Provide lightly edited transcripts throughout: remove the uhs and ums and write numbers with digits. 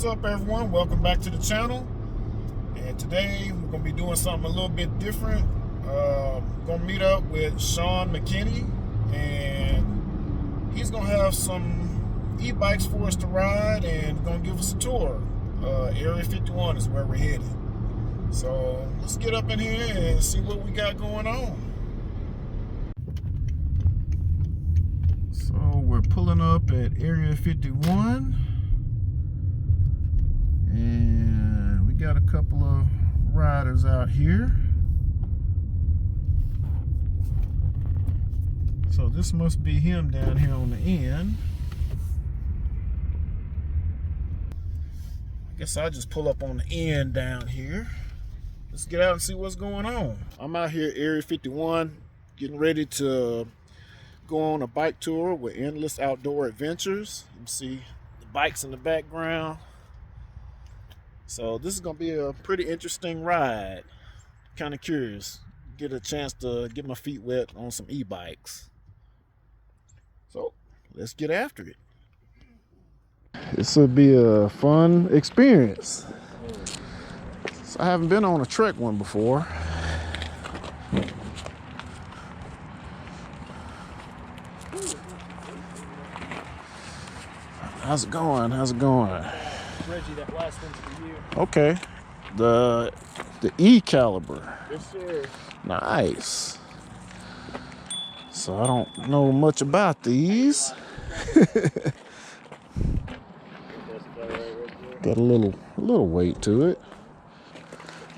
up, everyone? Welcome back to the channel. And today we're going to be doing something a little bit different. Going to meet up with Sean McKinney, and he's going to have some e-bikes for us to ride and going to give us a tour. Area 51 is where we're headed. So let's get up in here and see what we got going on. So we're pulling up at Area 51, and we got a couple of riders out here. So this must be him down here on the end. I guess I'll just pull up on the end down here. Let's get out and see what's going on. I'm out here at Area 51 getting ready to go on a bike tour with Endless Outdoor Adventures. You can see the bikes in the background. So this is going to be a pretty interesting ride. Kind of curious. Get a chance to get my feet wet on some e-bikes. So let's get after it. This will be a fun experience. So I haven't been on a Trek one before. How's it going? How's it going? Reggie, that last one's for you. Okay. The E caliber. Yes, sir. Nice. So I don't know much about these. Got a little weight to it.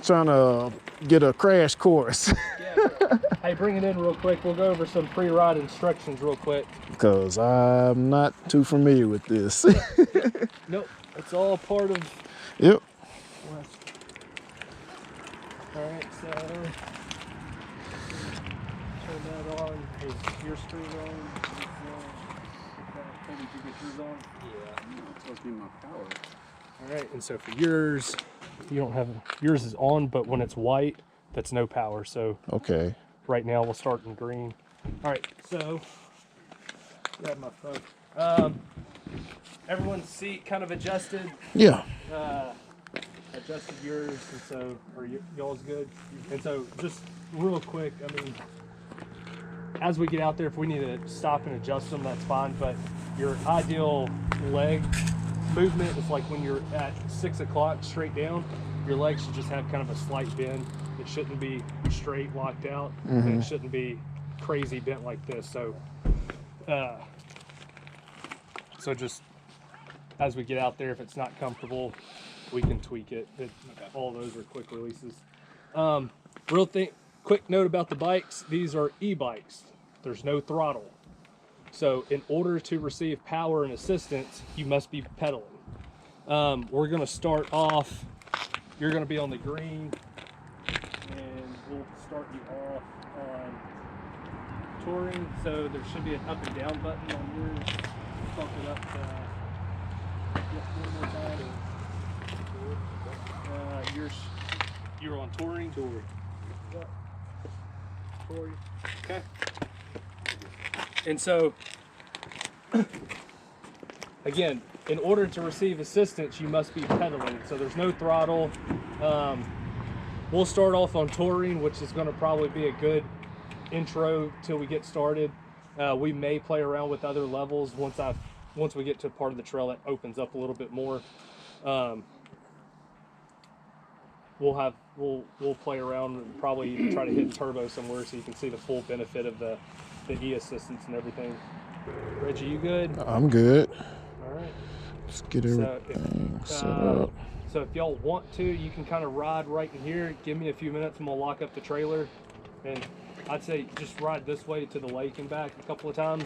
Trying to get a crash course. Yeah. Hey, bring it in real quick. We'll go over some pre-ride instructions real quick. Because I'm not too familiar with this. Nope, it's all part of. Yep. All right, so turn that on. Is your screen on? Did you get yours on? Yeah. It's supposed to be my power. All right, and so for yours, you don't have yours is on, but when it's white, that's no power. So Okay. right now we'll start in green. All right, so grab my phone. Everyone's seat kind of adjusted. Yeah. Adjusted yours, and so y'all's good. And so just real quick, I mean, as we get out there, if we need to stop and adjust them, that's fine. But your ideal leg movement is like when you're at 6 o'clock straight down, your legs should just have kind of a slight bend. It shouldn't be straight locked out, and it shouldn't be crazy bent like this. So so just as we get out there, if it's not comfortable, we can tweak it. All those are quick releases. Quick note about the bikes, these are e-bikes. There's no throttle. So in order to receive power and assistance, you must be pedaling. We're gonna start off, you're gonna be on the green, and we'll start you off on touring. So there should be an up and down button on yours. Bump it up to, one more time. You're on touring? Touring. Touring. Okay. And so, again, in order to receive assistance, you must be pedaling. So there's no throttle. We'll start off on touring, which is going to probably be a good intro till we get started. We may play around with other levels once we get to a part of the trail that opens up a little bit more. We'll play around and probably even try to hit turbo somewhere so you can see the full benefit of the e-assistance and everything. Reggie, you good? I'm good. All right. Let's get everything set up. So if y'all want to, you can kind of ride right in here. Give me a few minutes and we'll lock up the trailer. And I'd say just ride this way to the lake and back a couple of times.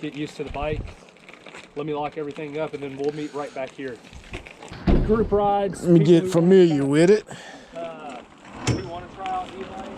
Get used to the bike. Let me lock everything up and then we'll meet right back here. Group rides. Let me get familiar with it. We want to try out e-bikes.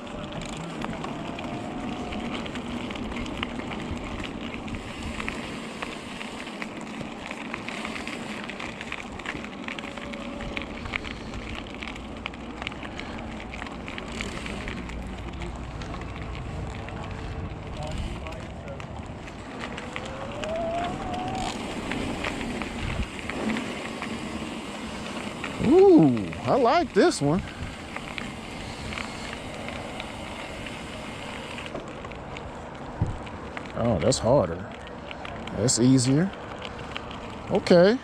Ooh, I like this one. Oh, that's harder. That's easier. Okay.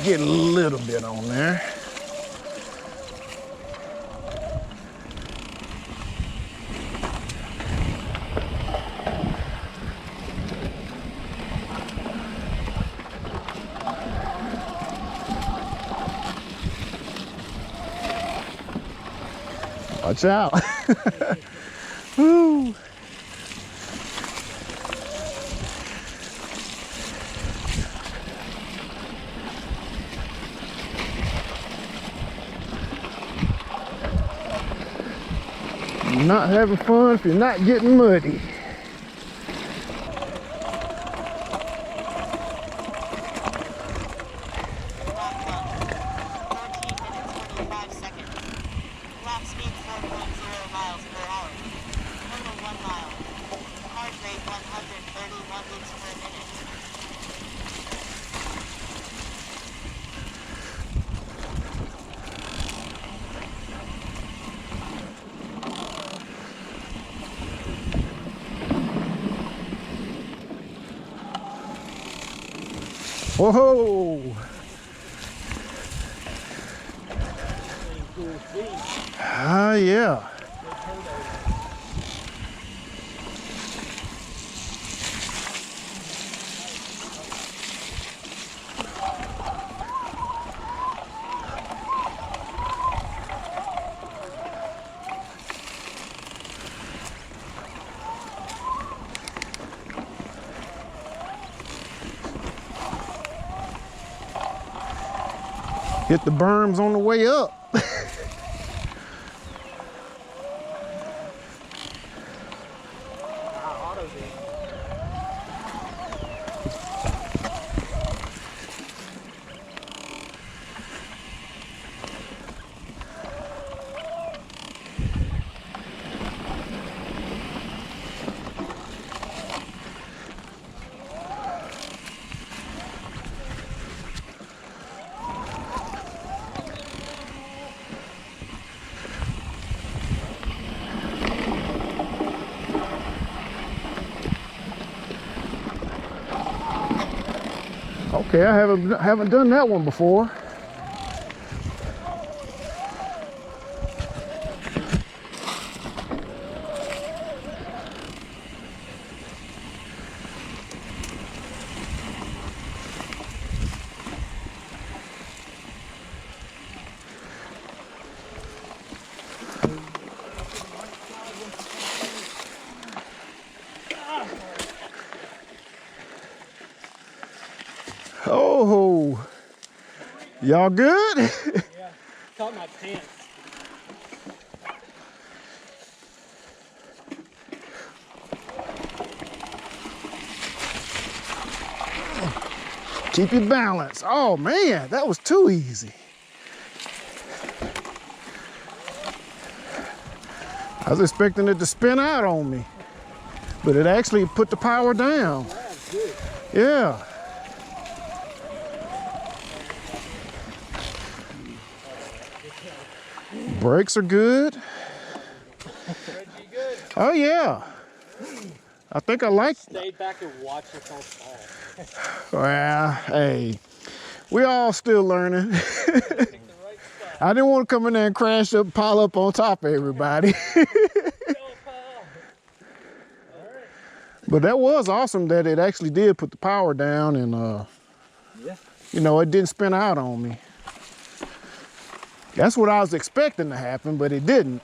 Get a little bit on there. Watch out. Woo. You're not having fun if you're not getting muddy. Whoa! Ah, yeah. Hit the berms on the way up. Okay, I haven't done that one before. Oh, y'all good? Yeah, caught my pants. Keep your balance. Oh man, that was too easy. I was expecting it to spin out on me, but it actually put the power down. Yeah. Brakes are good. Oh yeah. I think I like. Stayed back and watched the car fall. Well, hey, we all still learning. I didn't want to come in there and crash up, pile up on top of everybody. But that was awesome that it actually did put the power down and, you know, it didn't spin out on me. That's what I was expecting to happen, but it didn't.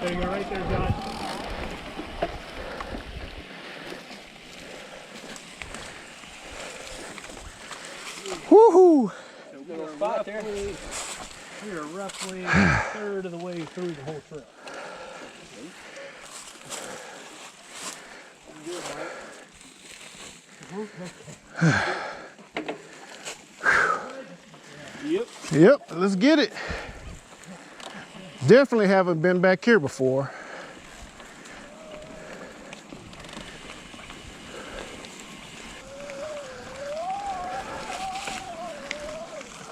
There you go, right there, John. Woohoo! We are roughly a third of the way through the whole trail. Yep, let's get it. Definitely haven't been back here before.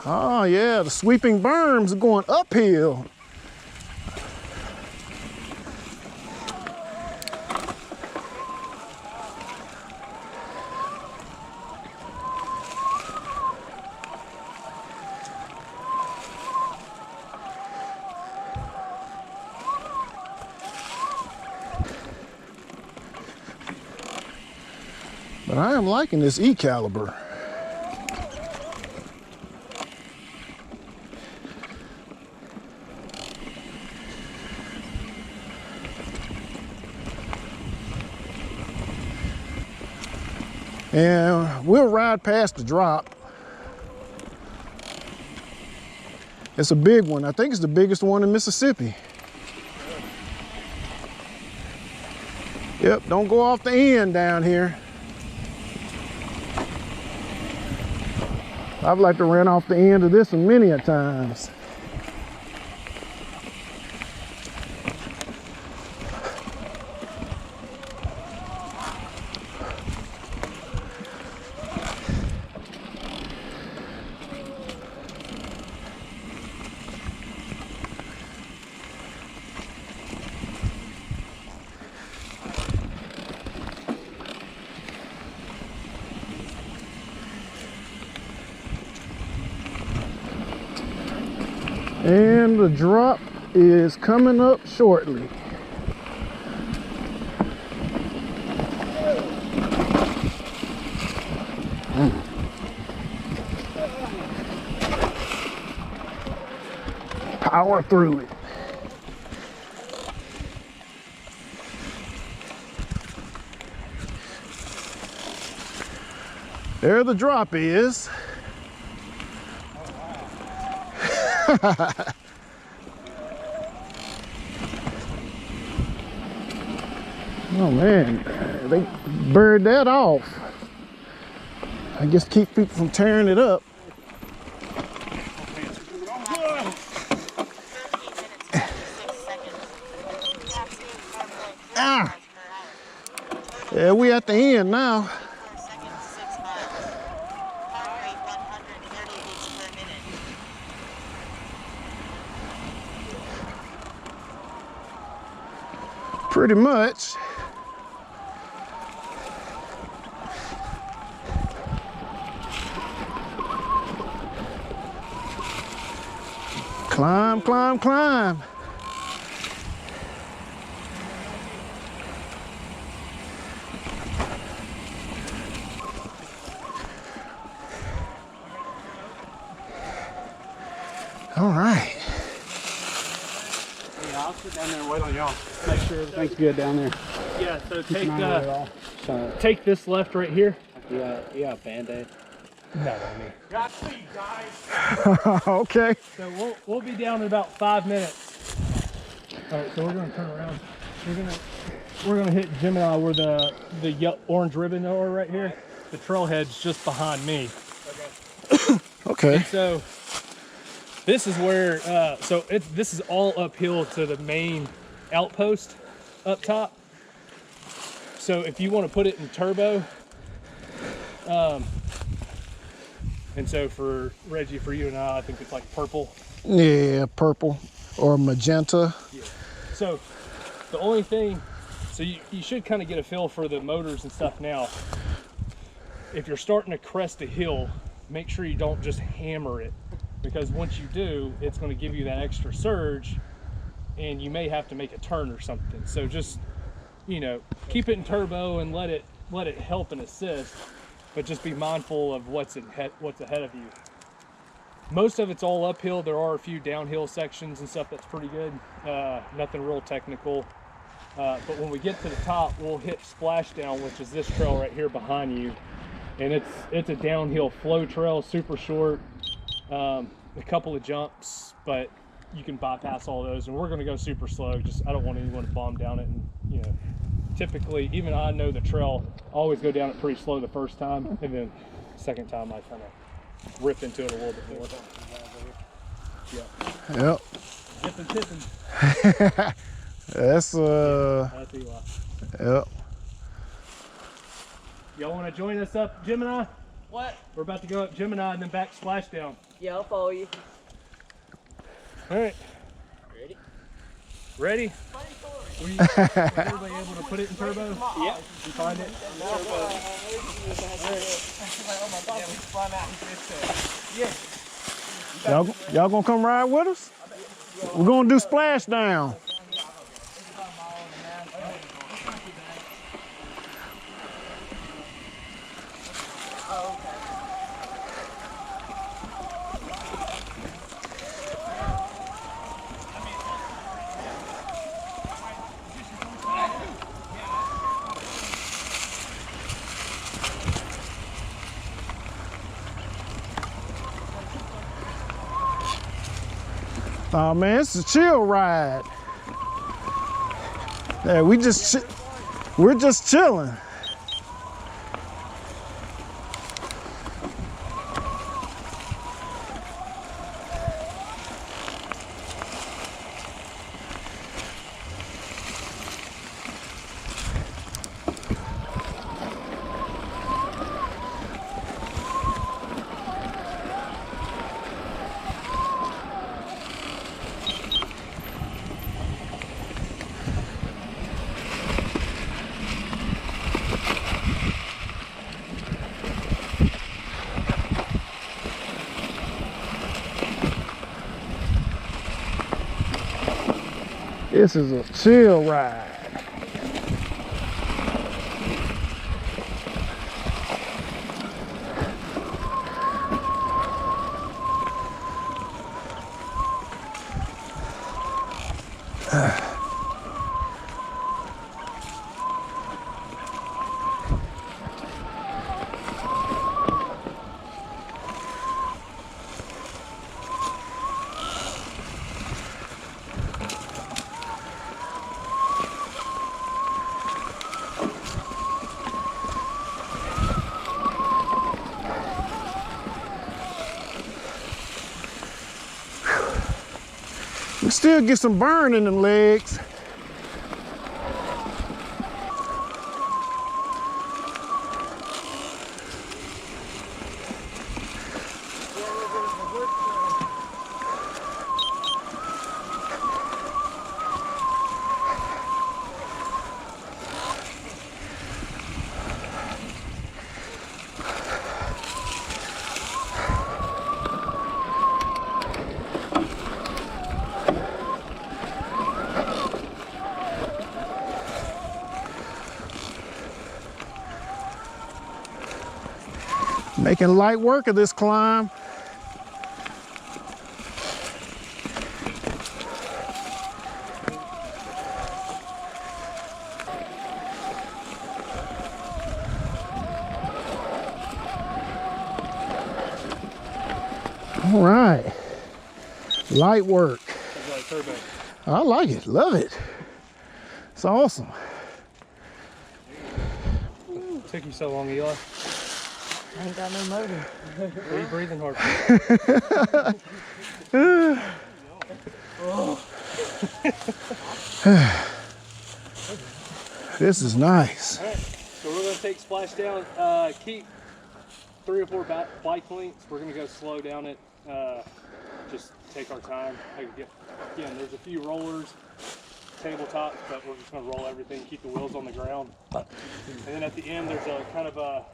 Oh yeah, the sweeping berms are going uphill. But I am liking this E-caliber. And we'll ride past the drop. It's a big one. I think it's the biggest one in Mississippi. Yep, don't go off the end down here. I've like to run off the end of this one many a times. And the drop is coming up shortly. Power through it. There the drop is. Oh man, they buried that off. I guess keep people from tearing it up. Ah! Yeah, we at the end now. Pretty much. Climb, climb, climb. All right. Yeah, I'll sit down there and wait on y'all. Make sure everything's good down there. Yeah, so Keep an eye on it all. So, take this left right here. yeah, Band-Aid. No, I mean. Got speed, guys. Okay. So we'll be down in about 5 minutes. All right, so we're gonna turn around. We're gonna hit Jim and I where the orange ribbon are right here. The trailhead's just behind me. Okay. And so this is where this is all uphill to the main outpost up top. So if you want to put it in turbo, and so for Reggie, for you and I think it's like purple. Yeah, purple or magenta. Yeah. So the only thing, so you should kind of get a feel for the motors and stuff now. If you're starting to crest a hill, make sure you don't just hammer it, because once you do, it's going to give you that extra surge and you may have to make a turn or something. So just, keep it in turbo and let it help and assist, but just be mindful of what's ahead of you. Most of it's all uphill. There are a few downhill sections and stuff that's pretty good. Nothing real technical. But when we get to the top, we'll hit splashdown, which is this trail right here behind you. And it's a downhill flow trail, super short. A couple of jumps, but you can bypass all those. And we're gonna go super slow. Just, I don't want anyone to bomb down it. And you know, typically, even I know the trail, I always go down it pretty slow the first time. And then second time I kind of rip into it a little bit more. Yeah. Yep. Dipping, tipping. That's That's Eli. Yep. Y'all want to join us up Gemini? What? We're about to go up Gemini and then back splashdown. Yeah, I'll follow you. All right. Ready? Ready? Were everybody able to put it in turbo? Yep. You find it? Y'all gonna come ride with us? We're gonna do splashdown. Oh man, it's a chill ride. Yeah, we're just chilling. This is a chill ride. We still get some burn in them legs. Making light work of this climb. All right, light work. I like it, love it. It's awesome. Took you so long, Eli. I ain't got no motor. Where are you breathing hard? This is nice. All right, so we're going to take splashdown. Keep 3 or 4 bike lengths. We're going to go slow down it. Just take our time. Again, there's a few rollers, tabletops, but we're just going to roll everything, keep the wheels on the ground. And then at the end, there's a kind of a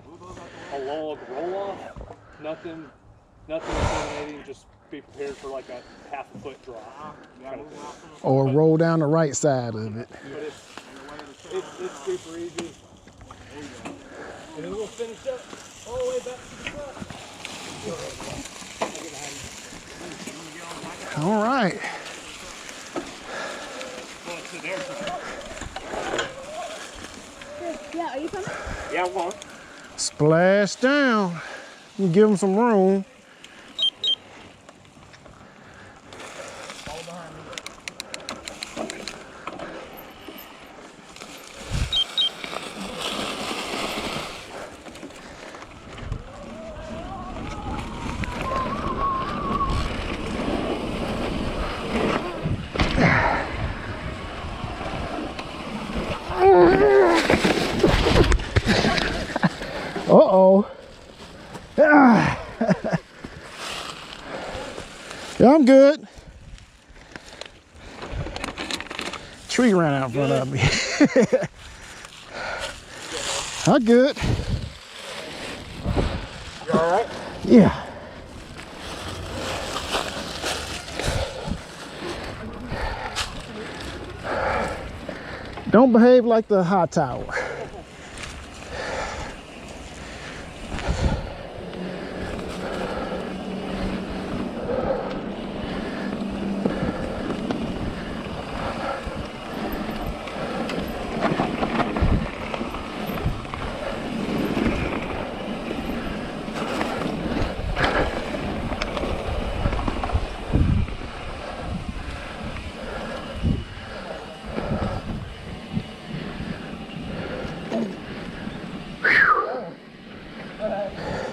log roll-off. Nothing intimidating, just be prepared for like a ½ foot drop. Kind of thing. Or roll down the right side of it. But it's super easy. And then we'll finish up all the way back to the front. All right. Yeah, are you coming? Yeah, I'm on. Splash down. You give them some room. Uh-oh. Ah. Yeah, I'm good. Tree ran out in front of me. I'm good. You all right? Yeah. Don't behave like the high tower.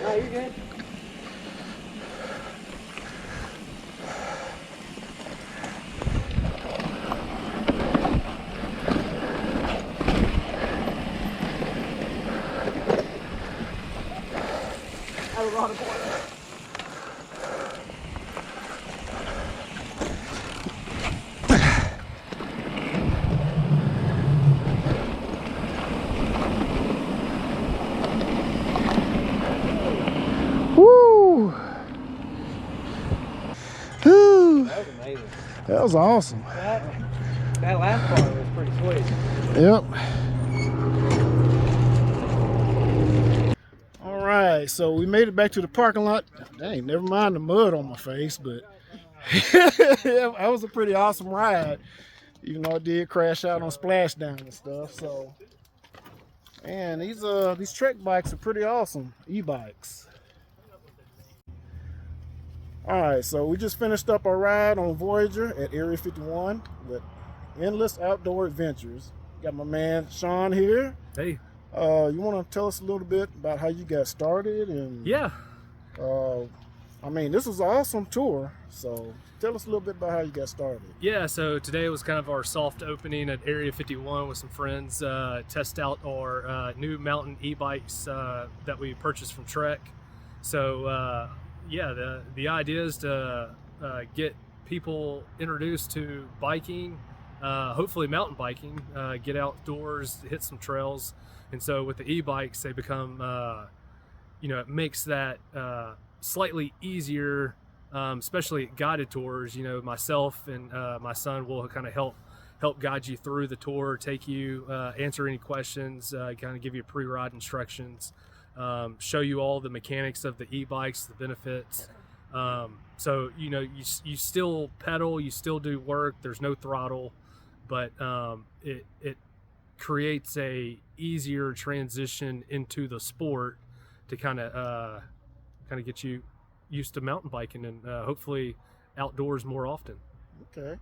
No, you're good. That was a lot of water. Woo! Whew. That was amazing. That was awesome. That last part was pretty sweet. Yep. All right, so we made it back to the parking lot. Dang, never mind the mud on my face, but yeah, that was a pretty awesome ride. Even though I did crash out on splashdown and stuff. So, man, these trek bikes are pretty awesome, e-bikes. All right, so we just finished up our ride on Voyager at Area 51 with Endless Outdoor Adventures. Got my man Sean here. Hey. You want to tell us a little bit about how you got started? And Yeah. I mean, this was an awesome tour. So tell us a little bit about how you got started. Yeah, so today was kind of our soft opening at Area 51 with some friends, test out our new mountain e-bikes that we purchased from Trek. So yeah, the idea is to get people introduced to biking, hopefully mountain biking, get outdoors, hit some trails. And so with the e-bikes, they become, it makes that slightly easier, especially guided tours. Myself and my son will kind of help guide you through the tour, take you, answer any questions, kind of give you pre-ride instructions, show you all the mechanics of the e-bikes, the benefits. So you still pedal, you still do work. There's no throttle, but it creates a easier transition into the sport to kind of get you used to mountain biking and hopefully outdoors more often. Okay.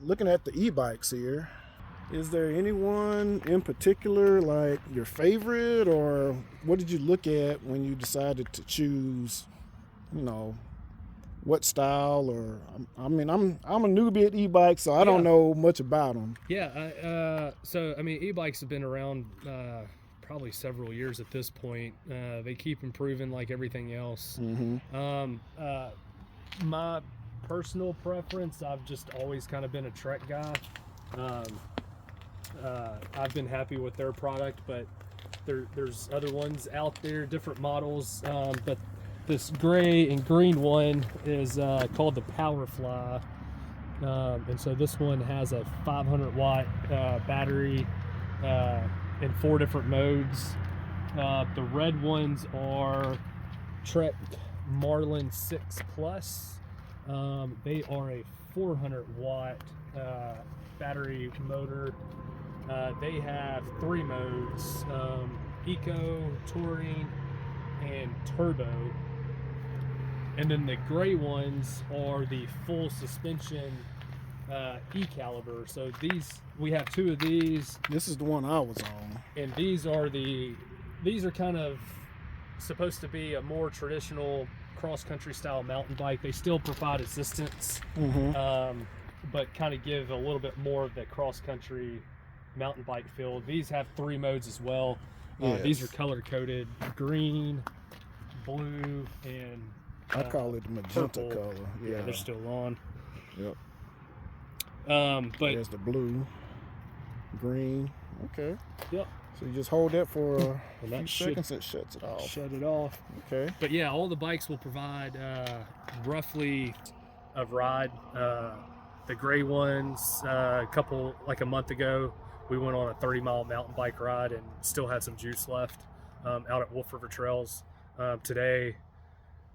Looking at the e-bikes here, is there anyone in particular, like your favorite, or what did you look at when you decided to choose, what style? Or I'm a newbie at e-bikes, so I don't know much about them. Yeah, so I mean, e-bikes have been around probably several years at this point. They keep improving like everything else. Mm-hmm. My personal preference, I've just always kind of been a Trek guy. I've been happy with their product, but there's other ones out there, different models. But this gray and green one is called the Powerfly. And so this one has a 500 watt battery in 4 different modes. The red ones are Trek Marlin 6 Plus. They are a 400-watt battery motor. They have 3 modes: Eco, Touring, and Turbo. And then the gray ones are the full suspension E-caliber. So we have 2 of these. This is the one I was on. And these are kind of supposed to be a more traditional cross-country style mountain bike. They still provide assistance, but kind of give a little bit more of the cross-country mountain bike feel. These have 3 modes as well. Yes. These are color-coded: green, blue, and I call it the magenta purple. color. Yeah, they're still on. Yep. But there's the blue, green. Okay. Yep. So you just hold that for a And that few seconds, it shuts it off. shut it off. Okay. But yeah, all the bikes will provide roughly of ride. The gray ones, a month ago, we went on a 30-mile mountain bike ride and still had some juice left out at Wolf River Trails. Today,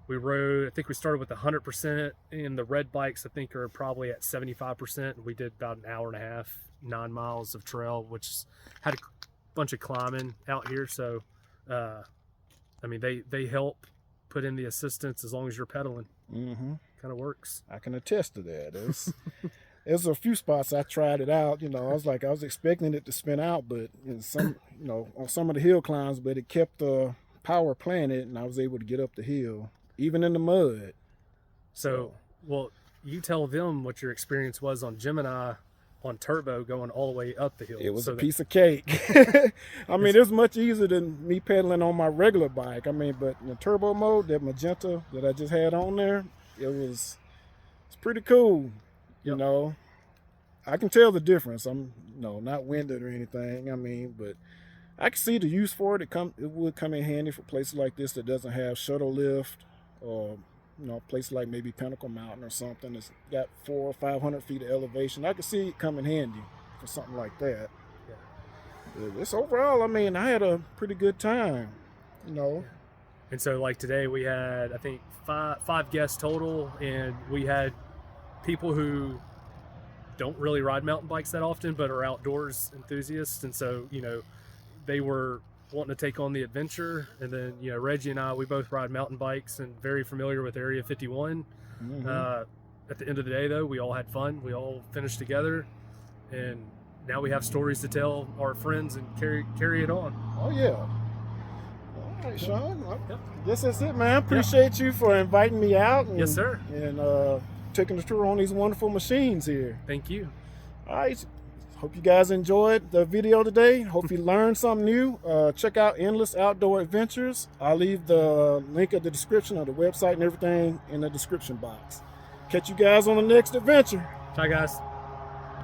we rode, I think we started with 100%, and the red bikes, I think, are probably at 75%. We did about an hour and a half, 9 miles of trail, which had a bunch of climbing out here. So, I mean, they help put in the assistance as long as you're pedaling. Mm-hmm. Kind of works. I can attest to that. There's a few spots I tried it out. I was expecting it to spin out, but on some of the hill climbs, but it kept the power playing it, and I was able to get up the hill, even in the mud. So, well, you tell them what your experience was on Gemini on Turbo going all the way up the hill. It was a piece of cake. I mean, it was much easier than me pedaling on my regular bike. I mean, but in the turbo mode, that magenta that I just had on there, it's pretty cool. You know, I can tell the difference. I'm not winded or anything. I mean, but I can see the use for it. It would come in handy for places like this that doesn't have shuttle lift, or places like maybe Pinnacle Mountain or something that's got 400 or 500 feet of elevation. I could see it coming handy for something like that. Yeah. But this overall, I mean, I had a pretty good time. And so, like today, we had, I think, five guests total, and we had people who don't really ride mountain bikes that often, but are outdoors enthusiasts. And so, they were wanting to take on the adventure. And then, Reggie and I, we both ride mountain bikes and very familiar with Area 51. Mm-hmm. At the end of the day, though, we all had fun. We all finished together, and now we have stories to tell our friends and carry it on. Oh, yeah. All right, Sean. Yep. I guess that's it, man. Appreciate you for inviting me out. Yes, sir. And taking the tour on these wonderful machines here. Thank you. All right. Hope you guys enjoyed the video today. Hope you learned something new. Check out Endless Outdoor Adventures. I'll leave the link of the description of the website and everything in the description box. Catch you guys on the next adventure. Bye, guys.